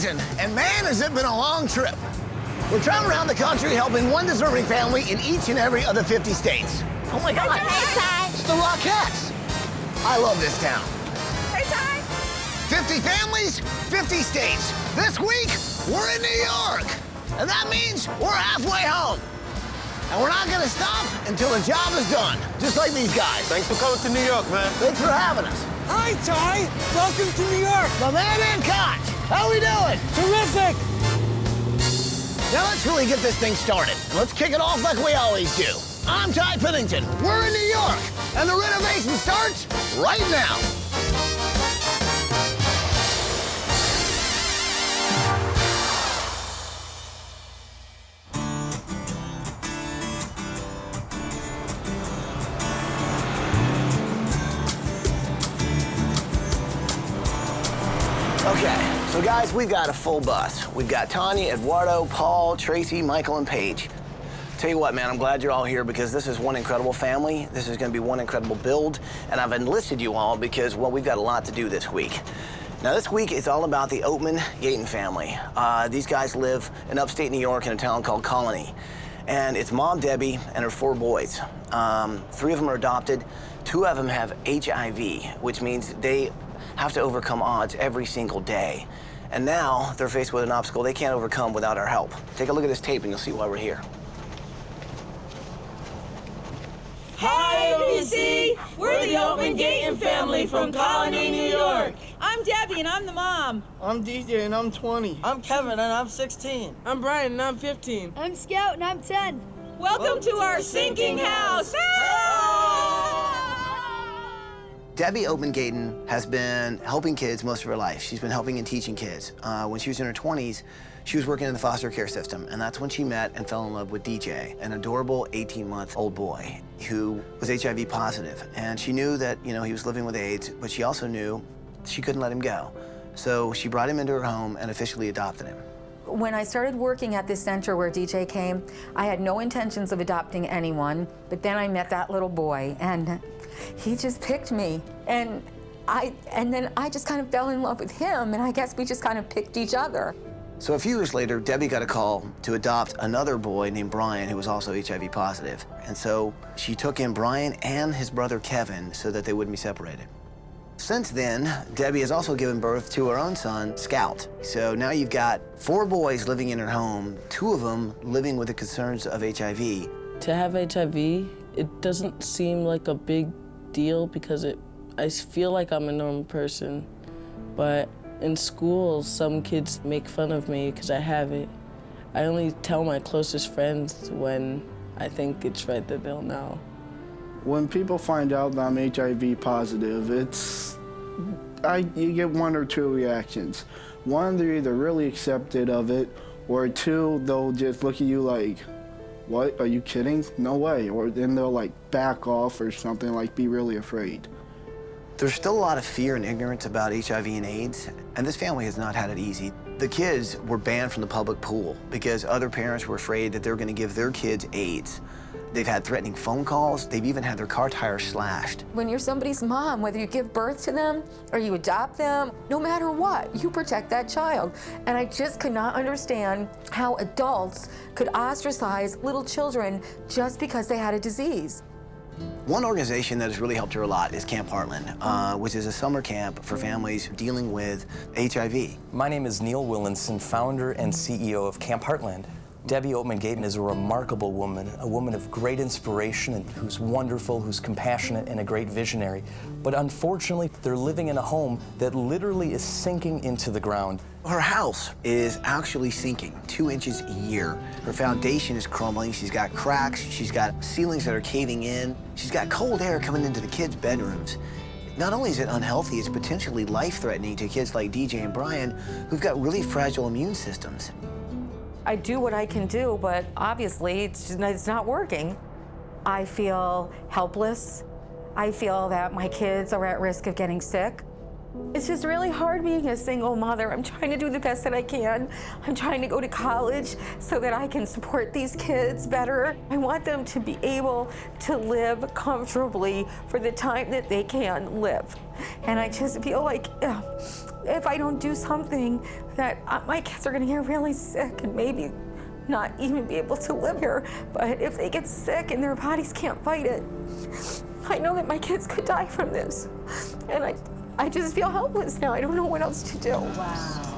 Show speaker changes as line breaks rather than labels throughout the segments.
Pennington, and man, has it been a long trip. We're traveling around the country helping one deserving family in each and every of the 50 states. Oh my God, it's the Rockettes. I love this town.
Hey, Ty.
50 families, 50 states. This week, we're in New York. And that means we're halfway home. And we're not gonna stop until the job is done, just like these guys.
Thanks for coming to New York, man.
Thanks for having us.
Hi, Ty. Welcome to New York.
My man and Koch, how we doing?
Terrific.
Now let's really get this thing started. And let's kick it off like we always do. I'm Ty Pennington. We're in New York, and the renovation starts right now. Okay, so guys, we've got a full bus. We've got Tanya, Eduardo, Paul, Tracy, Michael, and Paige. Tell you what, man, I'm glad you're all here because this is one incredible family. This is gonna be one incredible build, and I've enlisted you all because, well, we've got a lot to do this week. Now, this week is all about the Oatman-Gaitan family. These guys live in upstate New York in a town called Colony, and it's Mom, Debbie, and her 4 boys. 3 of them are adopted. 2 of them have HIV, which means they have to overcome odds every single day. And now they're faced with an obstacle they can't overcome without our help. Take a look at this tape and you'll see why we're here.
Hi, ABC! We're the Oatman-Gaitan family from Colony, New York.
I'm Debbie, and I'm the mom.
I'm DJ, and I'm 20.
I'm Kevin, and I'm 16.
I'm Brian, and I'm 15.
I'm Scout, and I'm 10.
Welcome to our sinking house.
Debbie Oatman-Gaitan has been helping kids most of her life. She's been helping and teaching kids. When she was in her 20s, she was working in the foster care system, and that's when she met and fell in love with DJ, an adorable 18-month-old boy who was HIV positive. And she knew that, you know, he was living with AIDS, but she also knew she couldn't let him go. So she brought him into her home and officially adopted him.
When I started working at this center where DJ came, I had no intentions of adopting anyone, but then I met that little boy, and he just picked me. And then I just kind of fell in love with him, and I guess we just kind of picked each other.
So a few years later, Debbie got a call to adopt another boy named Brian, who was also HIV positive. And so she took in Brian and his brother Kevin so that they wouldn't be separated. Since then, Debbie has also given birth to her own son, Scout. So now you've got 4 boys living in her home, 2 of them living with the concerns of HIV.
To have HIV, it doesn't seem like a big deal because I feel like I'm a normal person, but in school, some kids make fun of me because I have it. I only tell my closest friends when I think it's right that they'll know.
When people find out that I'm HIV positive, you get 1 or 2 reactions. 1, they're either really accepted of it, or 2, they'll just look at you like, what, are you kidding? No way. Or then they'll like back off or something, like be really afraid.
There's still a lot of fear and ignorance about HIV and AIDS, and this family has not had it easy. The kids were banned from the public pool because other parents were afraid that they were going to give their kids AIDS. They've had threatening phone calls. They've even had their car tires slashed.
When you're somebody's mom, whether you give birth to them or you adopt them, no matter what, you protect that child. And I just could not understand how adults could ostracize little children just because they had a disease.
One organization that has really helped her a lot is Camp Heartland, which is a summer camp for families dealing with HIV.
My name is Neil Willinson, founder and CEO of Camp Heartland. Debbie Oatman-Gaitan is a remarkable woman, a woman of great inspiration and who's wonderful, who's compassionate, and a great visionary. But unfortunately, they're living in a home that literally is sinking into the ground.
Her house is actually sinking 2 inches a year. Her foundation is crumbling. She's got cracks. She's got ceilings that are caving in. She's got cold air coming into the kids' bedrooms. Not only is it unhealthy, it's potentially life-threatening to kids like DJ and Brian, who've got really fragile immune systems.
I do what I can do, but obviously it's not working. I feel helpless. I feel that my kids are at risk of getting sick. It's just really hard being a single mother. I'm trying to do the best that I can. I'm trying to go to college so that I can support these kids better. I want them to be able to live comfortably for the time that they can live. And I just feel like if I don't do something, that my kids are gonna get really sick and maybe not even be able to live here. But if they get sick and their bodies can't fight it, I know that my kids could die from this. And I just feel helpless now. I don't know what else to do.
Wow.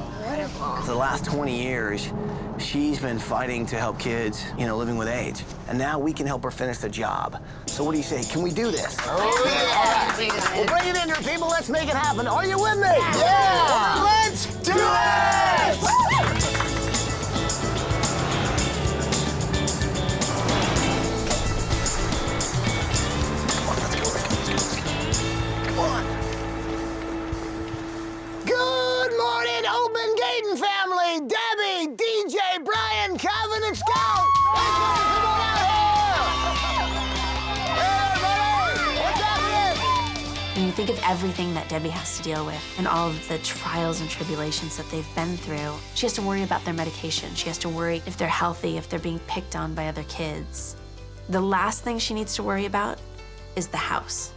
For the last 20 years, she's been fighting to help kids, living with AIDS. And now we can help her finish the job. So what do you say? Can we do this?
Oh,
yeah. Well, bring it in here, people. Let's make it happen. Are you with me? Yeah! Let's do it! Come on. Good morning, Oatman-Gaitan family. Debbie, DJ, Brian, Kevin, and Scout. Come on out here. Hey, everybody. What's happening?
When you think of everything that Debbie has to deal with and all of the trials and tribulations that they've been through, she has to worry about their medication. She has to worry if they're healthy, if they're being picked on by other kids. The last thing she needs to worry about is the house.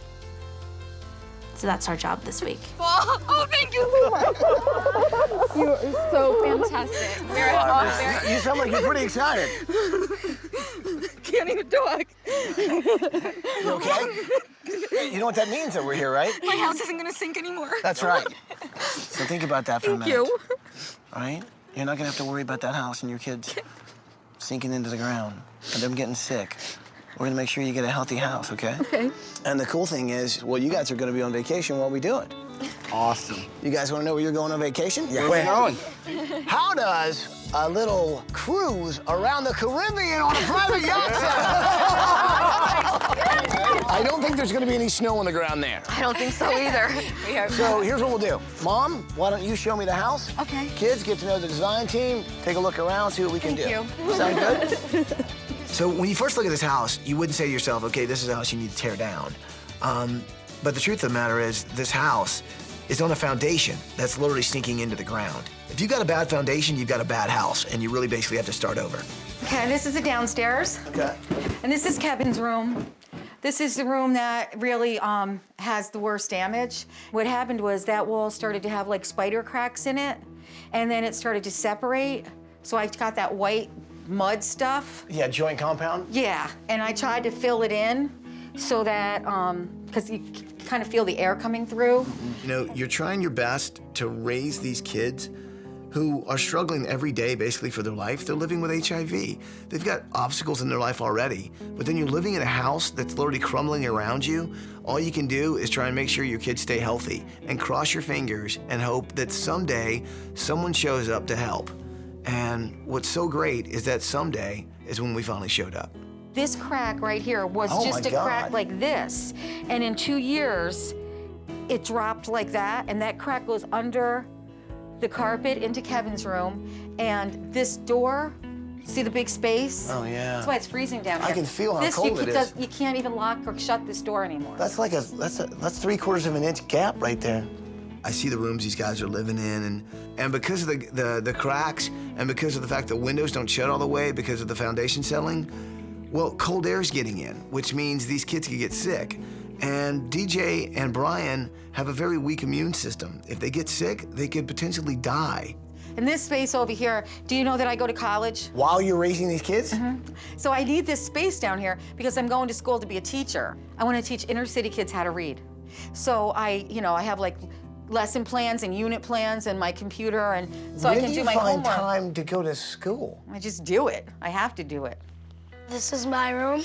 So that's our job this week.
Oh, thank you so much. You are so fantastic.
You sound like you're pretty excited.
Can't even talk.
You okay? You know what that means that we're here, right?
My house isn't gonna sink anymore.
That's right. So think about that for a minute.
Thank you.
All right? You're not gonna have to worry about that house and your kids sinking into the ground and them getting sick. We're gonna make sure you get a healthy house, okay?
Okay.
And the cool thing is, well, you guys are gonna be on vacation while we do it.
Awesome.
You guys wanna know where you're going on vacation?
Yeah. Where are we
going? How does a little cruise around the Caribbean on a private yacht sound? I don't think there's gonna be any snow on the ground there.
I don't think so either.
So here's what we'll do. Mom, why don't you show me the house?
Okay.
Kids, get to know the design team, take a look around, see what we can do.
Thank you.
Sound good? So when you first look at this house, you wouldn't say to yourself, okay, this is a house you need to tear down. But the truth of the matter is, this house is on a foundation that's literally sinking into the ground. If you've got a bad foundation, you've got a bad house, and you really basically have to start over.
Okay, this is the downstairs.
Okay.
And this is Kevin's room. This is the room that really has the worst damage. What happened was that wall started to have like spider cracks in it, and then it started to separate. So I got that white mud stuff.
Yeah, joint compound?
Yeah, and I tried to fill it in so that, because you kind of feel the air coming through.
You know, you're trying your best to raise these kids who are struggling every day basically for their life. They're living with HIV. They've got obstacles in their life already, but then you're living in a house that's literally crumbling around you. All you can do is try and make sure your kids stay healthy and cross your fingers and hope that someday someone shows up to help. And what's so great is that someday is when we finally showed up.
This crack right here was
Oh
just
my
a crack
God.
like this. And in 2 years, it dropped like that, and that crack goes under the carpet into Kevin's room. And this door, see the big space?
Oh, yeah.
That's why it's freezing down here.
I can feel how
this,
cold it is.
You can't even lock or shut this door anymore.
That's like that's 3/4 of an inch gap right there. I see the rooms these guys are living in, and because of the cracks, and because of the fact that windows don't shut all the way because of the foundation settling, well, cold air's getting in, which means these kids could get sick. And DJ and Brian have a very weak immune system. If they get sick, they could potentially die.
And this space over here, do you know that I go to college?
While you're raising these kids?
So I need this space down here because I'm going to school to be a teacher. I want to teach inner city kids how to read. So I have like lesson plans and unit plans and my computer, and so I can do my
When do
homework.
you find time to go to school?
I just do it. I have to do it.
This is my room.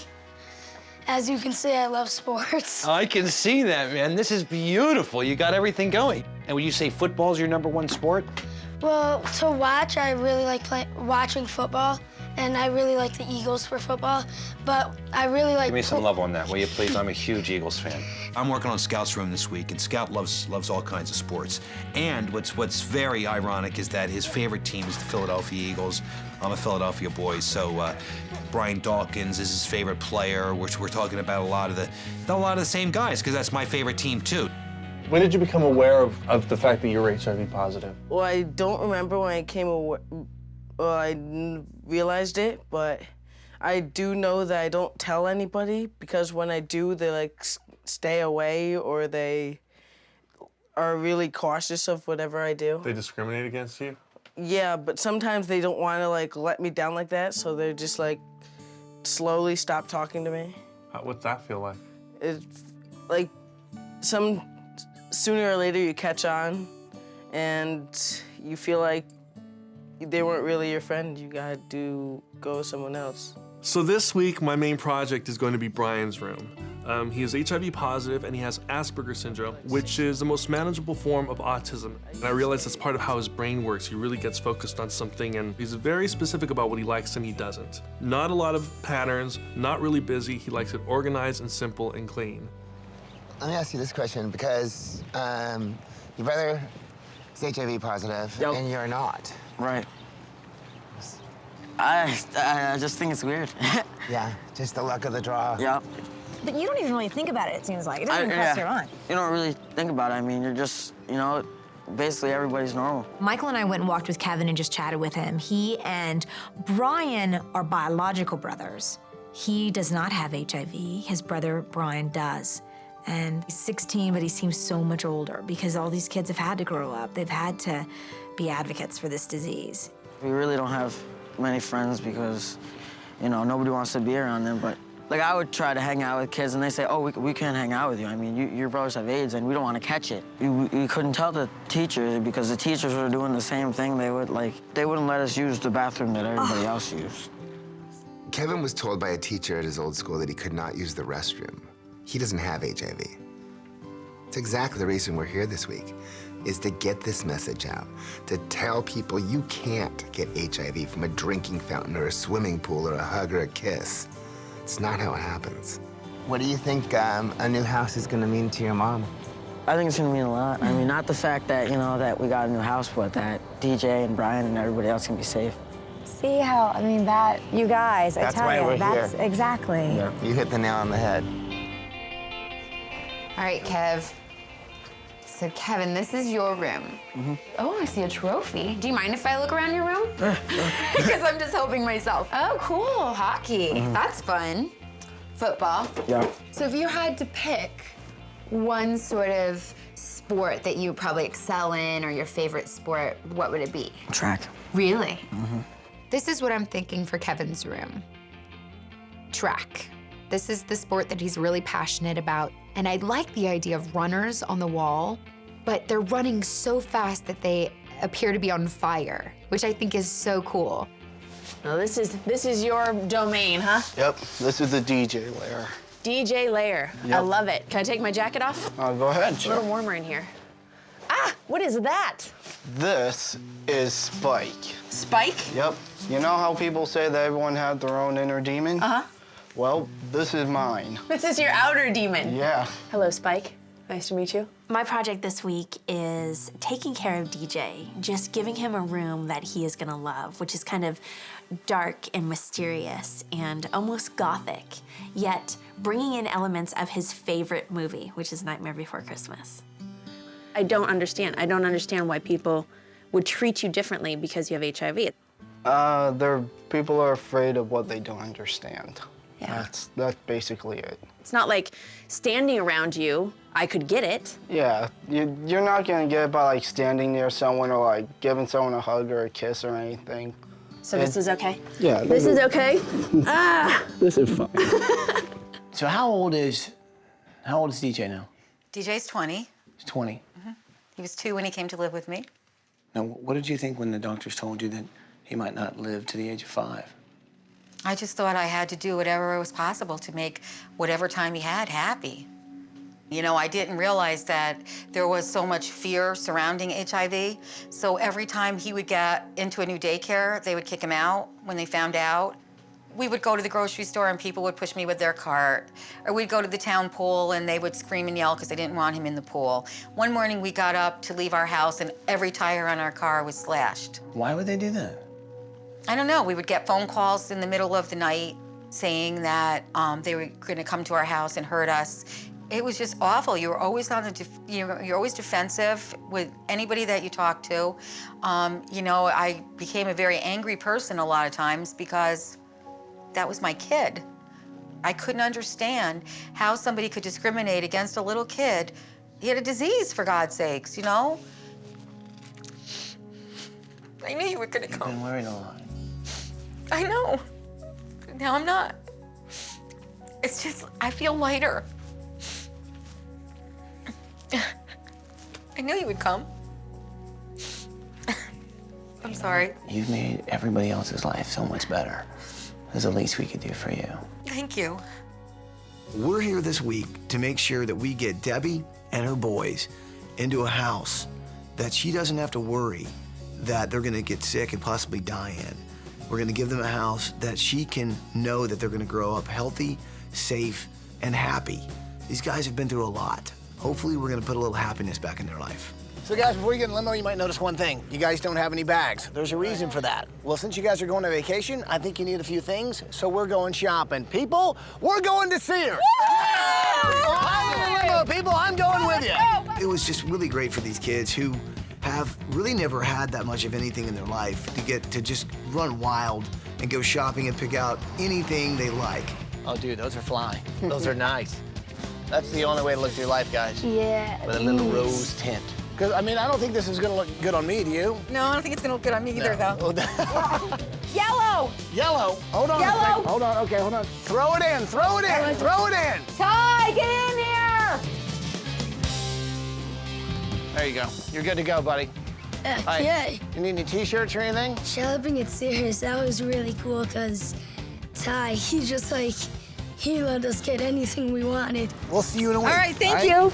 As you can see, I love sports.
I can see that, man. This is beautiful. You got everything going. And would you say football's your #1 sport?
Well, to watch, I really like watching football, and I really like the Eagles for football, but I really like...
Give me some love on that, will you please? I'm a huge Eagles fan.
I'm working on Scout's room this week, and Scout loves all kinds of sports. And what's very ironic is that his favorite team is the Philadelphia Eagles. I'm a Philadelphia boy, so Brian Dawkins is his favorite player, which we're talking about a lot of the same guys, because that's my favorite team too.
When did you become aware of the fact that you were HIV positive?
Well, I don't remember when I came aware. Well, I realized it, but I do know that I don't tell anybody because when I do, they like stay away or they are really cautious of whatever I do.
They discriminate against you?
Yeah, but sometimes they don't want to like let me down like that, so they're just like slowly stop talking to me.
What's that feel like?
It's like sooner or later you catch on and you feel like they weren't really your friend. You gotta go with someone else.
So this week, my main project is going to be Brian's room. He is HIV positive and he has Asperger's syndrome, which is the most manageable form of autism. And I realize that's part of how his brain works. He really gets focused on something and he's very specific about what he likes and he doesn't. Not a lot of patterns, not really busy. He likes it organized and simple and clean.
Let me ask you this question because your brother is HIV positive and you're not.
Right. I just think it's weird.
Yeah, just the luck of the draw.
Yep.
But you don't even really think about it, it seems like. It doesn't even cross your mind.
You don't really think about it. I mean, you're just, basically everybody's normal.
Michael and I went and walked with Kevin and just chatted with him. He and Brian are biological brothers. He does not have HIV. His brother, Brian, does. And he's 16, but he seems so much older because all these kids have had to grow up. They've had to be advocates for this disease.
We really don't have many friends because, nobody wants to be around them, but like I would try to hang out with kids and they say, oh, we can't hang out with you. I mean, your brothers have AIDS and we don't want to catch it. We couldn't tell the teachers because the teachers were doing the same thing. They wouldn't let us use the bathroom that everybody else used.
Kevin was told by a teacher at his old school that he could not use the restroom. He doesn't have HIV. It's exactly the reason we're here this week, is to get this message out, to tell people you can't get HIV from a drinking fountain or a swimming pool or a hug or a kiss. It's not how it happens. What do you think a new house is gonna mean to your mom?
I think it's gonna mean a lot. I mean, not the fact that, that we got a new house, but that DJ and Brian and everybody else can be safe.
See how, that, you guys,
That's why we're here.
Exactly.
Yeah. You hit the nail on the head.
All right, Kev. So, Kevin, this is your room.
Mm-hmm.
Oh, I see a trophy. Do you mind if I look around your room? Because I'm just helping myself. Oh, cool, hockey.
Mm-hmm.
That's fun. Football.
Yeah.
So if you had to pick one sort of sport that you probably excel in or your favorite sport, what would it be?
Track.
Really?
Mm-hmm.
This is what I'm thinking for Kevin's room. Track. This is the sport that he's really passionate about. And I like the idea of runners on the wall, but they're running so fast that they appear to be on fire, which I think is so cool.
Now this is your domain, huh?
Yep, this is the DJ layer.
DJ layer.
Yep.
I love it. Can I take my jacket off?
Go ahead,
It's a little warmer in here. Ah, what is that?
This is Spike.
Spike?
Yep. You know how people say that everyone has their own inner demon?
Uh-huh.
Well, this is mine.
This is your outer demon.
Yeah.
Hello, Spike. Nice to meet you. My project this week is taking care of DJ, just giving him a room that he is gonna love, which is kind of dark and mysterious and almost gothic, yet bringing in elements of his favorite movie, which is Nightmare Before Christmas. I don't understand. I don't understand why people would treat you differently because you have HIV.
People are afraid of what they don't understand.
Yeah.
That's basically it.
It's not like standing around you, I could get it.
Yeah, you're not gonna get it by like standing near someone or like giving someone a hug or a kiss or anything.
So this is okay?
Yeah.
This is okay? Ah!
This is fine.
So how old is DJ now?
DJ's 20.
He's 20.
Mm-hmm. He was 2 when he came to live with me.
Now, what did you think when the doctors told you that he might not live to the age of 5?
I just thought I had to do whatever was possible to make whatever time he had happy. I didn't realize that there was so much fear surrounding HIV. So every time he would get into a new daycare, they would kick him out when they found out. We would go to the grocery store and people would push me with their cart. Or we'd go to the town pool and they would scream and yell because they didn't want him in the pool. One morning we got up to leave our house and every tire on our car was slashed.
Why would they do that?
I don't know. We would get phone calls in the middle of the night saying that they were going to come to our house and hurt us. It was just awful. You were always you're always defensive with anybody that you talk to. I became a very angry person a lot of times because that was my kid. I couldn't understand how somebody could discriminate against a little kid He had a disease, for God's sakes, you know? I knew you were gonna come.
You've been worried a lot.
I know. Now I'm not. It's just, I feel lighter. I knew you would come. I'm sorry.
You've made everybody else's life so much better. That's the least we could do for you.
Thank you.
We're here this week to make sure that we get Debbie and her boys into a house that she doesn't have to worry that they're gonna get sick and possibly die in. We're gonna give them a house that she can know that they're gonna grow up healthy, safe, and happy. These guys have been through a lot. Hopefully we're gonna put a little happiness back in their life. So guys, before you get in the limo, you might notice one thing. You guys don't have any bags. There's a reason for that. Well, since you guys are going on vacation, I think you need a few things, so we're going shopping. People, we're going to Sears. I'm in the limo, people, I'm going with you. It was just really great for these kids who have really never had that much of anything in their life to get to just run wild and go shopping and pick out anything they like. Oh, dude, those are fly. Those are nice. That's the only way to look through life, guys.
Yeah.
With a little rose tint. Because, I mean, I don't think this is going to look good on me, do you?
No, I don't think it's gonna look good on me either, though.
Yellow.
Yellow. Hold on.
Yellow.
A second. Hold on. Okay, hold on. Throw it in. Throw it in. Throw it in.
Ty, get in here.
There you go. You're good to go, buddy. Hi.
Yeah.
You need any T-shirts or anything?
Shopping at Sears, that was really cool because Ty, he let us get anything we wanted.
We'll see you in a week.
All right, thank you.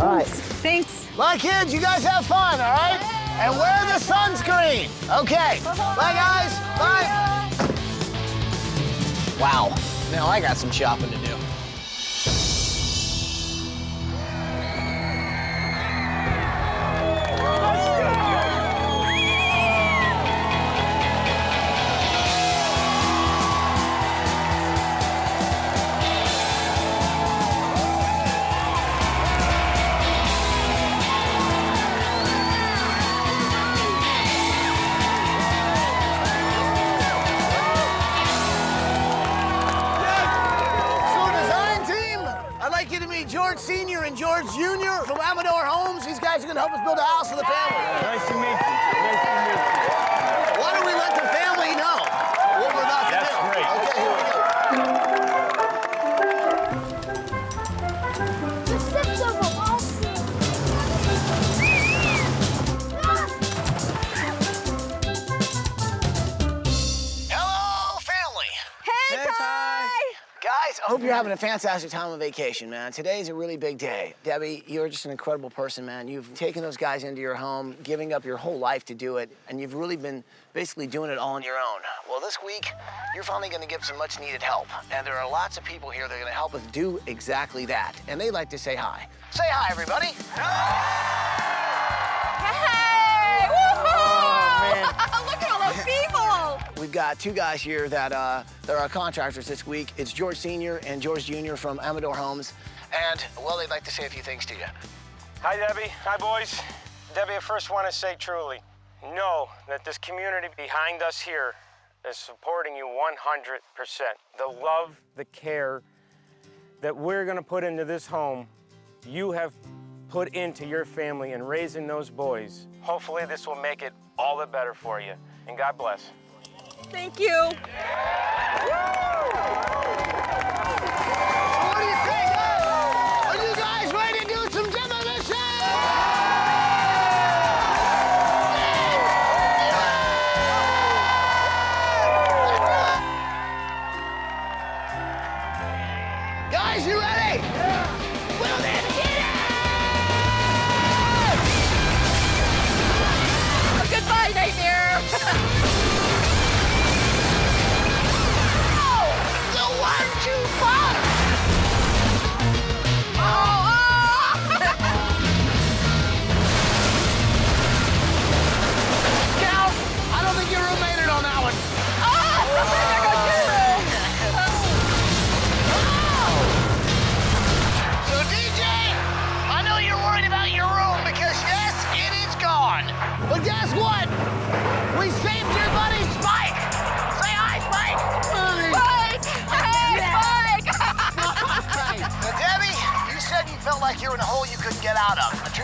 All right.
Thanks.
Bye, kids. You guys have fun, all right? And wear the sunscreen. Okay. Bye, guys. Bye. Wow. Now I got some shopping to do. George Sr. and George Jr. from Amador Homes. These guys are going to help us build a house for the family.
Nice to meet you. Nice to meet you.
Why don't we let the family know what we're about to do?
That's great.
Okay, here we go. Hello, family.
Hey, Ty.
Guys, I hope you're having a fantastic time on vacation, man. Today's a really big day. Debbie, you're just an incredible person, man. You've taken those guys into your home, giving up your whole life to do it, and you've really been basically doing it all on your own. Well, this week, you're finally gonna give some much needed help. And there are lots of people here that are gonna help us do exactly that. And they'd like to say hi. Say hi, everybody.
Hey! Woohoo! Look at all those people.
We've got two guys here that are our contractors this week. It's George Sr. and George Jr. from Amador Homes. And, well, they'd like to say a few things to you.
Hi, Debbie. Hi, boys. Debbie, I first want to say truly, know that this community behind us here is supporting you 100%. The love, the care that we're going to put into this home, you have put into your family and raising those boys. Hopefully this will make it all the better for you. And God bless.
Thank you.
What do you think? Are you guys ready to do some demolition? Guys, you ready? Well, then, get out!
Goodbye, nightmare.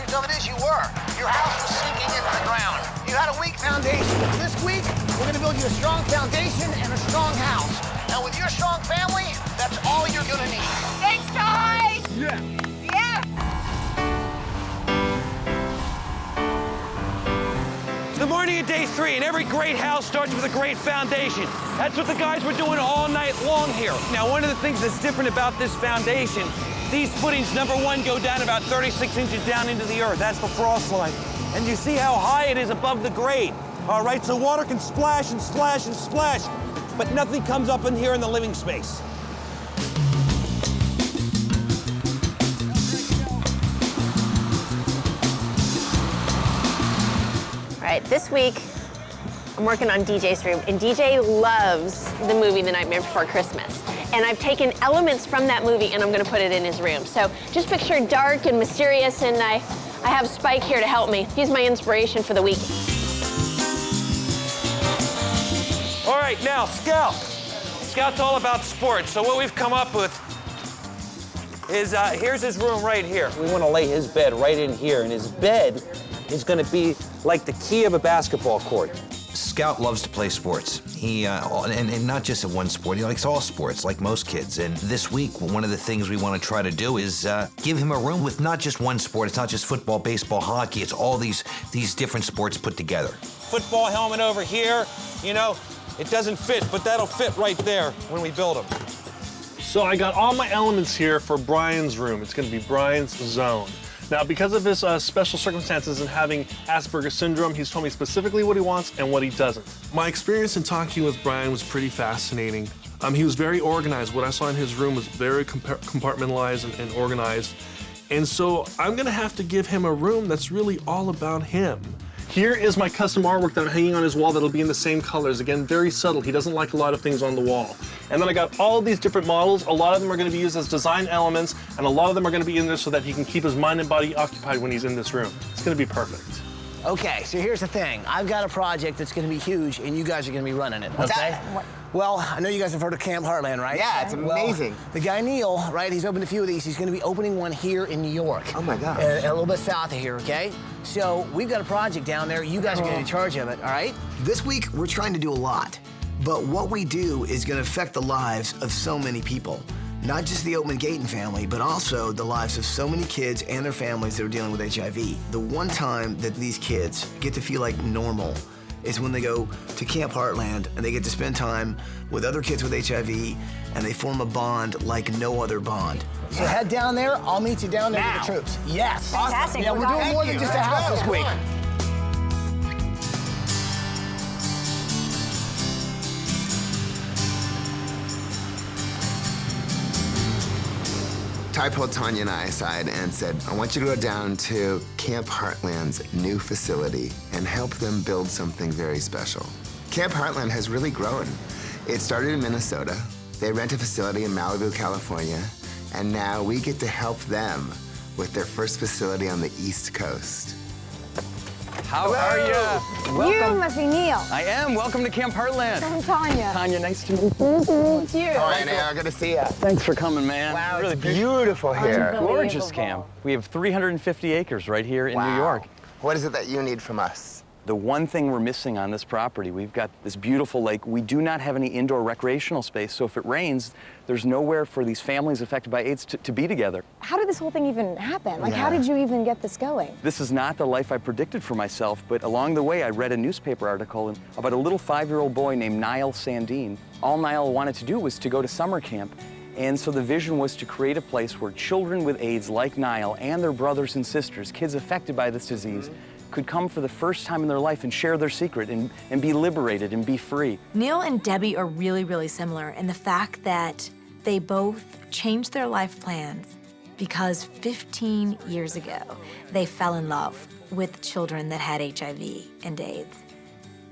project of it is you were. Your house was sinking into the ground. You had a weak foundation. This week, we're gonna build you a strong foundation and a strong house. And with your strong family, that's all you're gonna need.
Thanks, Ty!
Yeah.
Yes!
The morning of day 3, and every great house starts with a great foundation. That's what the guys were doing all night long here. Now, one of the things that's different about this foundation, these footings, number 1, go down about 36 inches down into the earth. That's the frost line. And you see how high it is above the grade. All right, so water can splash and splash and splash, but nothing comes up in here in the living space.
All right, this week, I'm working on DJ's room, and DJ loves the movie The Nightmare Before Christmas. And I've taken elements from that movie and I'm gonna put it in his room. So just picture dark and mysterious, and I have Spike here to help me. He's my inspiration for the week.
All right, now, Scout. Scout's all about sports, so what we've come up with is, here's his room right here. We want to lay his bed right in here, and his bed is going to be like the key of a basketball court.
Scout loves to play sports. And not just at one sport, he likes all sports, like most kids. And this week, one of the things we want to try to do is give him a room with not just one sport. It's not just football, baseball, hockey. It's all these different sports put together.
Football helmet over here, you know, it doesn't fit, but that'll fit right there when we build them.
So I got all my elements here for Brian's room. It's gonna be Brian's zone. Now, because of his special circumstances and having Asperger's syndrome, he's told me specifically what he wants and what he doesn't. My experience in talking with Brian was pretty fascinating. He was very organized. What I saw in his room was very compartmentalized and organized. And so I'm gonna have to give him a room that's really all about him. Here is my custom artwork that I'm hanging on his wall that'll be in the same colors. Again, very subtle. He doesn't like a lot of things on the wall. And then I got all these different models. A lot of them are gonna be used as design elements, and a lot of them are gonna be in there so that he can keep his mind and body occupied when he's in this room. It's gonna be perfect.
Okay, so here's the thing. I've got a project that's gonna be huge, and you guys are gonna be running it,
What's
okay?
that?
Well, I know you guys have heard of Camp Heartland, right?
Yeah, it's amazing.
Well, the guy Neil, right, he's opened a few of these. He's gonna be opening one here in New York.
Oh my God.
A little bit south of here, okay? So we've got a project down there. You guys are gonna be in charge of it, all right? This week, we're trying to do a lot. But what we do is gonna affect the lives of so many people. Not just the Oatman-Gaitan family, but also the lives of so many kids and their families that are dealing with HIV. The one time that these kids get to feel like normal is when they go to Camp Heartland and they get to spend time with other kids with HIV, and they form a bond like no other bond. So head down there, I'll meet you down there with the troops. Yes.
Fantastic.
Yeah, we're doing more than just a house this week.
Ty pulled Tanya and I aside and said, I want you to go down to Camp Heartland's new facility and help them build something very special. Camp Heartland has really grown. It started in Minnesota. They rent a facility in Malibu, California, and now we get to help them with their first facility on the East Coast.
How are you?
You must be Neil.
I am. Welcome to Camp Heartland.
I'm Tanya.
Tanya, nice to meet you.
Nice to meet you.
All right, Neil, good to see you.
Thanks for coming, man.
Wow,
really
it's beautiful here.
gorgeous camp. We have 350 acres right here in New York.
What is it that you need from us?
The one thing we're missing on this property, we've got this beautiful lake. We do not have any indoor recreational space, so if it rains, there's nowhere for these families affected by AIDS to be together.
How did this whole thing even happen? Like, how did you even get this going?
This is not the life I predicted for myself, but along the way, I read a newspaper article about a little 5-year-old boy named Niall Sandine. All Niall wanted to do was to go to summer camp. And so the vision was to create a place where children with AIDS like Niall and their brothers and sisters, kids affected by this disease, could come for the first time in their life and share their secret and be liberated and be free.
Neil and Debbie are really, really similar in the fact that they both changed their life plans because 15 years ago, they fell in love with children that had HIV and AIDS.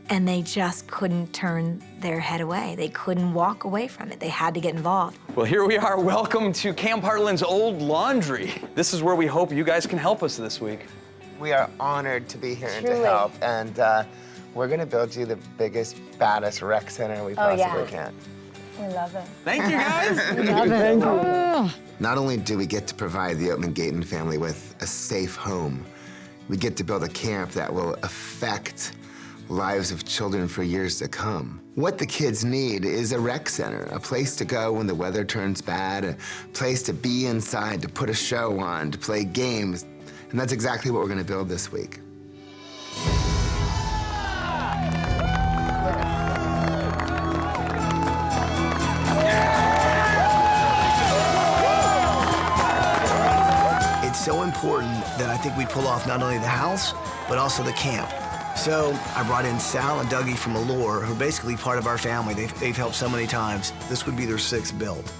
And they just couldn't turn their head away. They couldn't walk away from it. They had to get involved.
Well, here we are. Welcome to Camp Heartland's Old Laundry. This is where we hope you guys can help us this week.
We are honored to be here and
Truly.
to help, and we're gonna build you the biggest, baddest rec center we possibly can.
We love it.
Thank you, guys.
We love it.
Thank you.
Not only do we get to provide the Oatman-Gaitan family with a safe home, We get to build a camp that will affect lives of children for years to come. What the kids need is a rec center, a place to go when the weather turns bad, a place to be inside, to put a show on, to play games. And that's exactly what we're going to build this week.
It's so important that I think we pull off not only the house, but also the camp. So I brought in Sal and Dougie from Allure, who are basically part of our family. They've helped so many times. This would be their 6th build.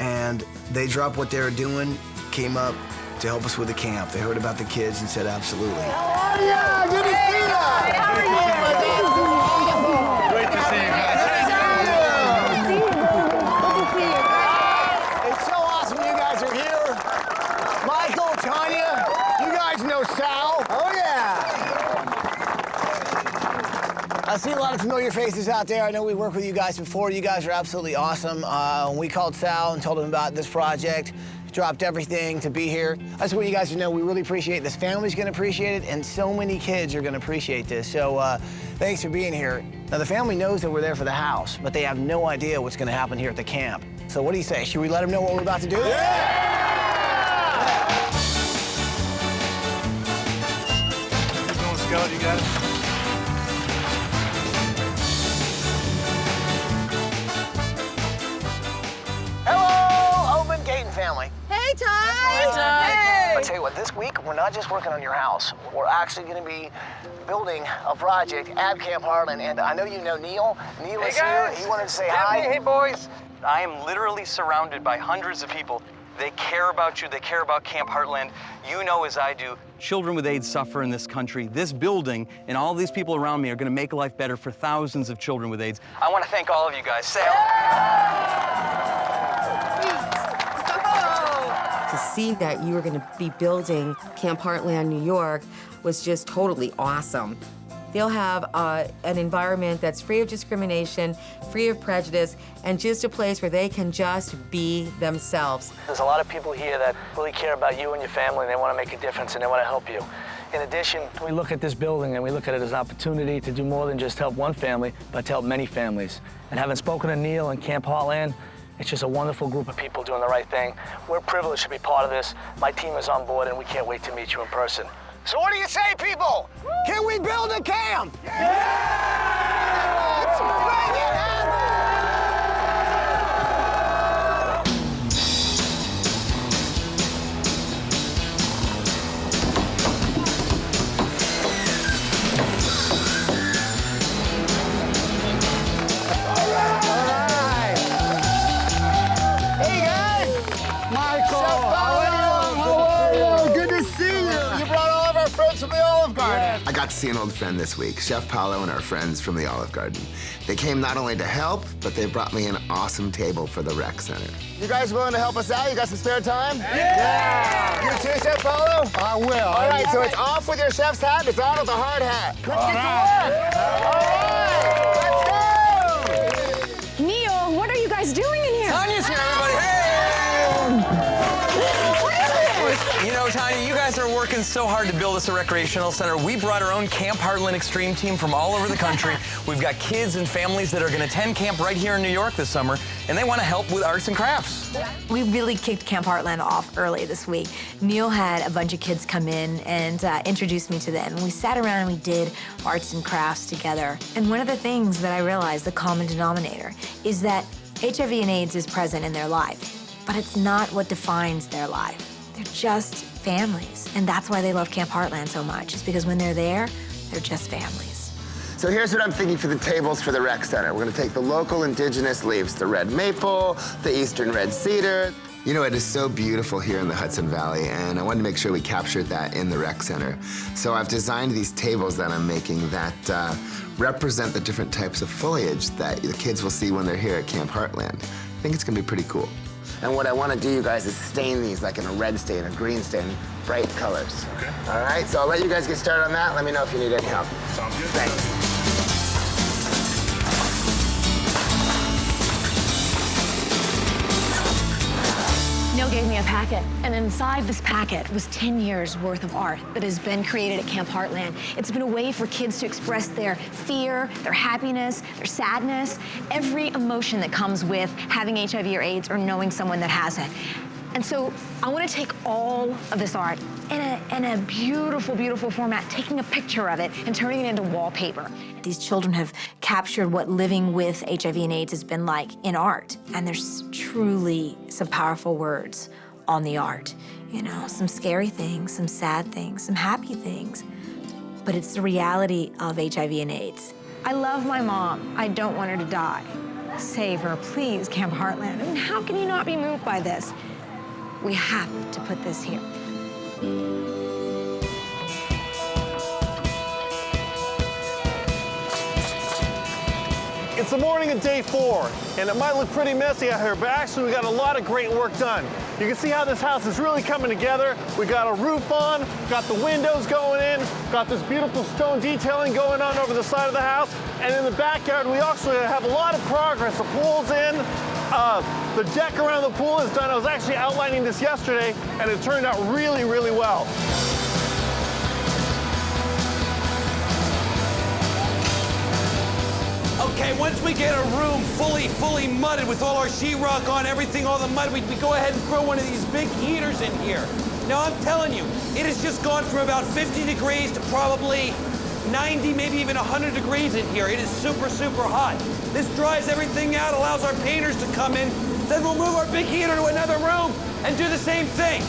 And they dropped what they were doing, came up to help us with the camp. They heard about the kids and said, absolutely.
How are you? Good to see you. How are you?
Great to see you guys.
It's so awesome you guys are here. Michael, Tanya, you guys know Sal. Oh, yeah. I see a lot of familiar faces out there. I know we worked with you guys before. You guys are absolutely awesome. When we called Sal and told him about this project, dropped everything to be here. I just want you guys to know we really appreciate it. This family's gonna appreciate it, and so many kids are gonna appreciate this. So thanks for being here. Now the family knows that we're there for the house, but they have no idea what's gonna happen here at the camp. So what do you say? Should we let them know what we're about to do? Yeah!
Scout, you got it?
Hello, Oatman-Gaitan family.
Hey, Ty.
Hey. I tell you what, this week, we're not just working on your house. We're actually going to be building a project at Camp Heartland. And I know you know Neil. Neil is here. He wanted to say hi.
Hey, boys. I am literally surrounded by hundreds of people. They care about you. They care about Camp Heartland. You know as I do, children with AIDS suffer in this country. This building and all these people around me are going to make life better for thousands of children with AIDS. I want to thank all of you guys. Sal.
To see that you were going to be building Camp Heartland, New York, was just totally awesome. They'll have an environment that's free of discrimination, free of prejudice, and just a place where they can just be themselves.
There's a lot of people here that really care about you and your family, and they want to make a difference, and they want to help you. In addition, we look at this building, and we look at it as an opportunity to do more than just help one family, but to help many families. And having spoken to Neil and Camp Heartland, it's just a wonderful group of people doing the right thing. We're privileged to be part of this. My team is on board, and we can't wait to meet you in person. So what do you say, people? Can we build a camp? Yeah! Let's make it happen! All right. Hey, guys. Michael, how are you? Good to see you. You brought all of our friends from the Olive Garden.
I got to see an old friend this week, Chef Paulo and our friends from the Olive Garden. They came not only to help, but they brought me an awesome table for the rec center.
You guys willing to help us out? You got some spare time? Yeah! You too, Chef Paulo? I will. All right, so it's off with your chef's hat, it's on with the hard hat. Let's get to work! All right, let's go!
Neil, what are you guys doing in here?
Tanya's here, everybody. Hey! You know, Tanya, you guys are working so hard to build us a recreational center. We brought our own Camp Heartland Extreme team from all over the country. We've got kids and families that are going to attend camp right here in New York this summer, and they want to help with arts and crafts.
We really kicked Camp Heartland off early this week. Neil had a bunch of kids come in and introduced me to them. And we sat around and we did arts and crafts together. And one of the things that I realized, the common denominator, is that HIV and AIDS is present in their life, but it's not what defines their life. They're just families. And that's why they love Camp Heartland so much, is because when they're there, they're just families.
So here's what I'm thinking for the tables for the rec center. We're gonna take the local indigenous leaves, the red maple, the eastern red cedar. You know, it is so beautiful here in the Hudson Valley, and I wanted to make sure we captured that in the rec center. So I've designed these tables that I'm making that represent the different types of foliage that the kids will see when they're here at Camp Heartland. I think it's gonna be pretty cool. And what I want to do, you guys, is stain these like in a red stain, a green stain, bright colors. Okay. All right, so I'll let you guys get started on that. Let me know if you need any help.
Sounds good.
Thanks.
Neil
gave me a packet, and inside this packet was 10 years worth of art that has been created at Camp Heartland. It's been a way for kids to express their fear, their happiness, their sadness, every emotion that comes with having HIV or AIDS or knowing someone that has it. And so I want to take all of this art in a beautiful, beautiful format, taking a picture of it and turning it into wallpaper.
These children have captured what living with HIV and AIDS has been like in art. And there's truly some powerful words on the art. You know, some scary things, some sad things, some happy things. But it's the reality of HIV and AIDS.
I love my mom. I don't want her to die. Save her, please, Camp Heartland. I mean, how can you not be moved by this? We have to put this here.
It's the morning of day 4, and it might look pretty messy out here, but actually we got a lot of great work done. You can see how this house is really coming together. We got a roof on, got the windows going in, got this beautiful stone detailing going on over the side of the house, and in the backyard we also have a lot of progress. The pool's in, the deck around the pool is done. I was actually outlining this yesterday, and it turned out really, really well.
Okay, once we get a room fully mudded with all our sheetrock on, everything, all the mud, we go ahead and throw one of these big heaters in here. Now, I'm telling you, it has just gone from about 50 degrees to probably 90, maybe even 100 degrees in here. It is super, super hot. This dries everything out, allows our painters to come in. Then we'll move our big heater to another room and do the same thing.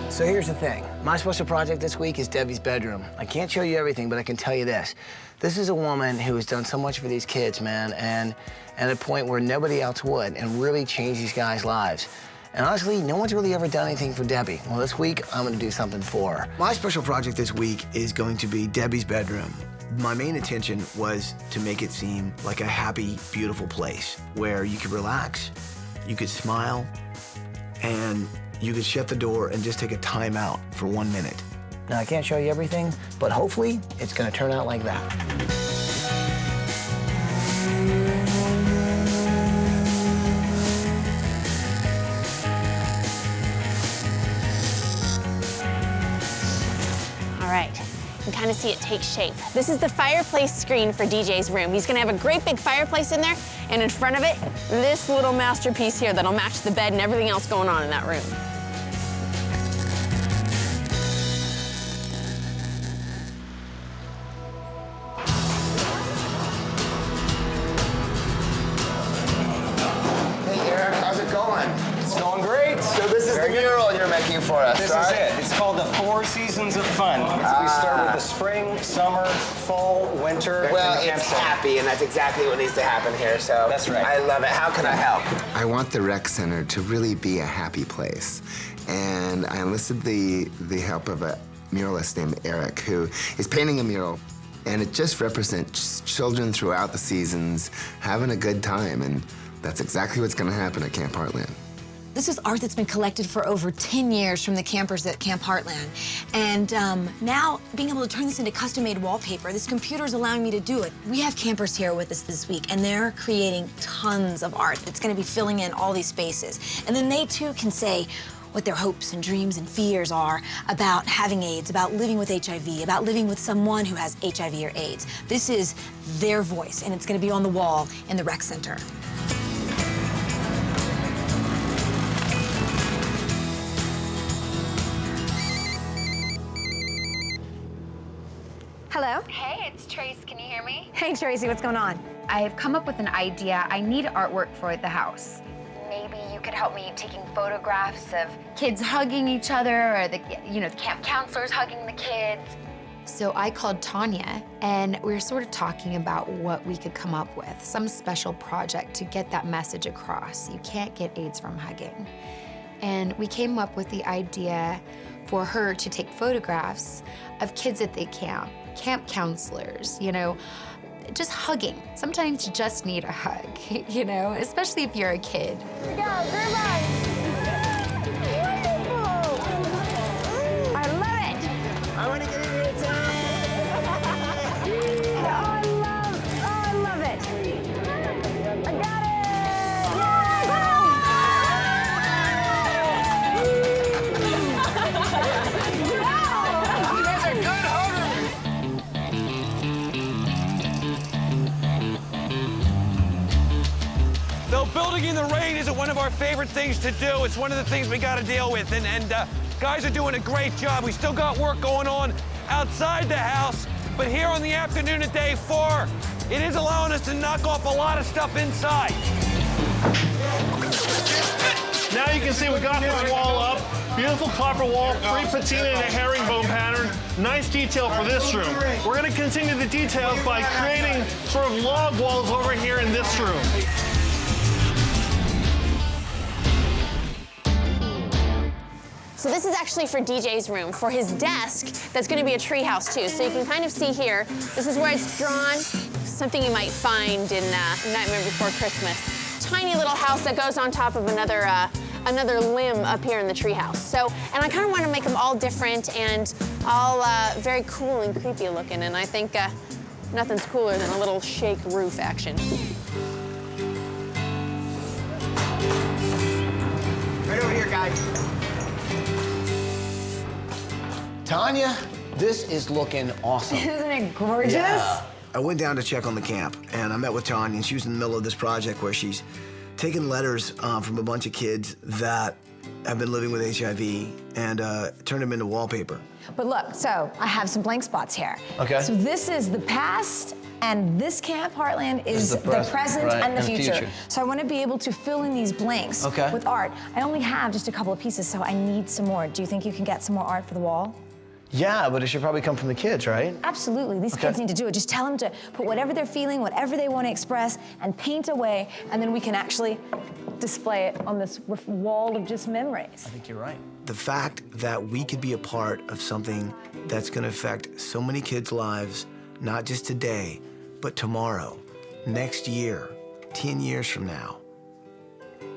So here's the thing. My special project this week is Debbie's bedroom. I can't show you everything, but I can tell you this. This is a woman who has done so much for these kids, man, and at a point where nobody else would, and really changed these guys' lives. And honestly, no one's really ever done anything for Debbie. Well, this week, I'm gonna do something for her. My special project this week is going to be Debbie's bedroom. My main intention was to make it seem like a happy, beautiful place where you could relax, you could smile, and you could shut the door and just take a time out for 1 minute. Now, I can't show you everything, but hopefully it's gonna turn out like that.
All right, you can kind of see it take shape. This is the fireplace screen for DJ's room. He's gonna have a great big fireplace in there, and in front of it, this little masterpiece here that'll match the bed and everything else going on in that room.
Making for us,
This
right?
is it. It's called the 4 Seasons of Fun. We start with the spring, summer, fall, winter,
Well,
and the
it's
campsite.
happy, and that's exactly what needs to happen here, so
That's right.
I love it. How can I help?
I want the rec center to really be a happy place. And I enlisted the help of a muralist named Eric, who is painting a mural. And it just represents children throughout the seasons having a good time. And that's exactly what's going to happen at Camp Heartland.
This is art that's been collected for over 10 years from the campers at Camp Heartland. And now, being able to turn this into custom-made wallpaper, this computer is allowing me to do it. We have campers here with us this week, and they're creating tons of art that's gonna be filling in all these spaces. And then they, too, can say what their hopes and dreams and fears are about having AIDS, about living with HIV, about living with someone who has HIV or AIDS. This is their voice, and it's gonna be on the wall in the rec center.
Hello? Hey, it's Trace. Can you hear me?
Hey, Tracy, what's going on?
I've come up with an idea. I need artwork for the house. Maybe you could help me taking photographs of kids hugging each other, or the camp counselors hugging the kids.
So I called Tanya, and we were sort of talking about what we could come up with, some special project to get that message across. You can't get AIDS from hugging. And we came up with the idea for her to take photographs of kids at the camp counselors, just hugging. Sometimes you just need a hug, especially if you're a kid.
Here we go, group hug. Wonderful. I love it.
I want to get in here, Tom.
favorite things to do. It's one of the things we got to deal with. And guys are doing a great job. We still got work going on outside the house, but here on the afternoon of day 4, it is allowing us to knock off a lot of stuff inside.
Now you can see we got this wall up. Beautiful copper wall, pre-patina in a herringbone pattern. Nice detail for this room. We're gonna continue the details by creating sort of log walls over here in this room.
So this is actually for DJ's room, for his desk. That's gonna be a treehouse too. So you can kind of see here, this is where it's drawn. Something you might find in Nightmare Before Christmas. Tiny little house that goes on top of another limb up here in the treehouse. So, and I kind of want to make them all different and all very cool and creepy looking. And I think nothing's cooler than a little shake roof action.
Right over here, guys.
Tanya, this is looking awesome.
Isn't it gorgeous?
Yeah. I went down to check on the camp, and I met with Tanya, and she was in the middle of this project where she's taken letters from a bunch of kids that have been living with HIV and turned them into wallpaper.
But look, so I have some blank spots here.
Okay.
So this is the past, and this Camp Heartland is the present
right,
and the future. So I want to be able to fill in these blanks with art. I only have just a couple of pieces, so I need some more. Do you think you can get some more art for the wall?
Yeah, but it should probably come from the kids, right?
Absolutely, these kids need to do it. Just tell them to put whatever they're feeling, whatever they want to express, and paint away, and then we can actually display it on this wall of just memories.
I think you're right. The fact that we could be a part of something that's gonna affect so many kids' lives, not just today, but tomorrow, next year, 10 years from now.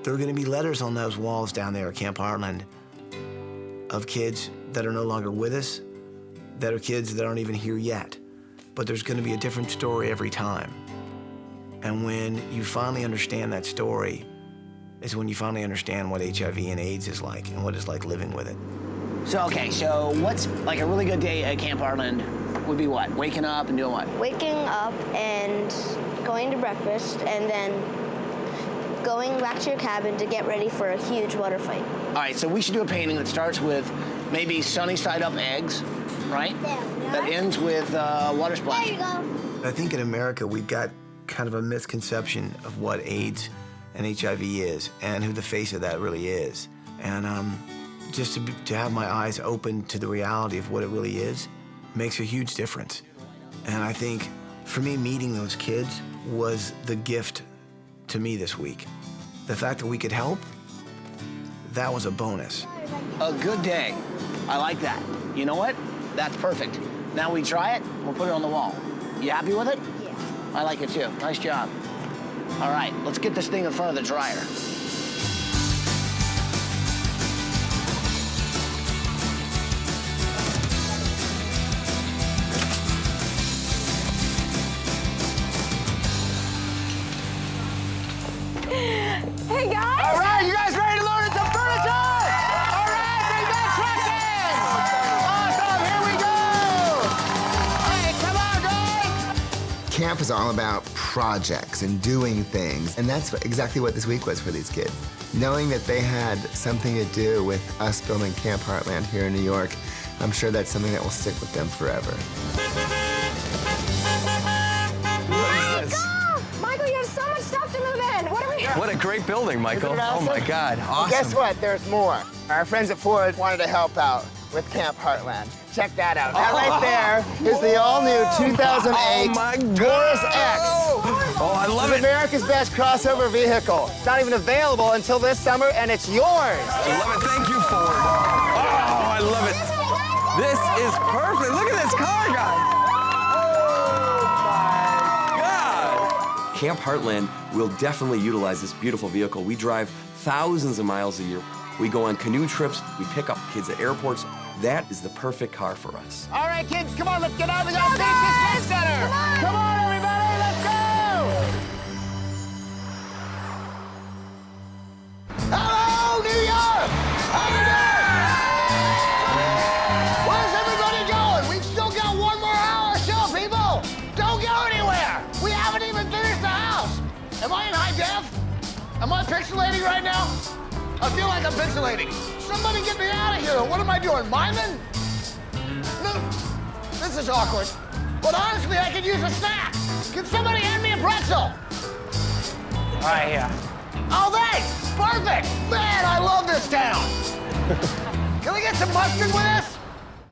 There are gonna be letters on those walls down there at Camp Heartland of kids that are no longer with us, that are kids that aren't even here yet. But there's gonna be a different story every time. And when you finally understand that story, is when you finally understand what HIV and AIDS is like and what it's like living with it. So, okay, so what's like a really good day at Camp Heartland would be what? Waking up and doing what?
Waking up and going to breakfast and then going back to your cabin to get ready for a huge water fight.
All right, so we should do a painting that starts with maybe sunny side up eggs, right? That ends with water splash.
There you go.
I think in America we've got kind of a misconception of what AIDS and HIV is and who the face of that really is. And just to have my eyes open to the reality of what it really is makes a huge difference. And I think for me, meeting those kids was the gift to me this week. The fact that we could help, that was a bonus. A good day. I like that. You know what? That's perfect. Now we try it, we'll put it on the wall. You happy with it?
Yeah.
I like it too. Nice job. All right, let's get this thing in front of the dryer.
Hey guys!
All right, you guys ready to load in some furniture? All right, bring that truck in! Awesome, here we go! Hey, come on, guys!
Camp is all about projects and doing things, and that's exactly what this week was for these kids. Knowing that they had something to do with us building Camp Heartland here in New York, I'm sure that's something that will stick with them forever.
Michael, you have so much stuff to move in. What are we?
What a great building, Michael. Oh my God,
Well,
awesome.
guess what? There's more. Our friends at Ford wanted to help out with Camp Heartland. Check that out. That right there is the all-new 2008 Taurus X.
Oh, I love
It's
it.
America's best crossover vehicle. It's not even available until this summer, and it's yours.
I love it. Thank you, Ford. Oh, I love it. This is perfect. Look at this car, guys. Oh, my God. Camp Heartland will definitely utilize this beautiful vehicle. We drive thousands of miles a year. We go on canoe trips. We pick up kids at airports. That is the perfect car for us.
All right, kids, come on, let's get out. We got to finish this Spin Center. Come on, everybody, let's go. Hello, New York. How you doing? Where's everybody going? We've still got one more hour show, people. Don't go anywhere. We haven't even finished the house. Am I in high def? Am I pixelating right now? I feel like I'm pixelating. Somebody get me out of here. What am I doing, miming? No, this is awkward. But honestly, I could use a snack. Can somebody hand me a pretzel?
Right here.
Oh, thanks. Perfect. Man, I love this town. Can we get some mustard with this?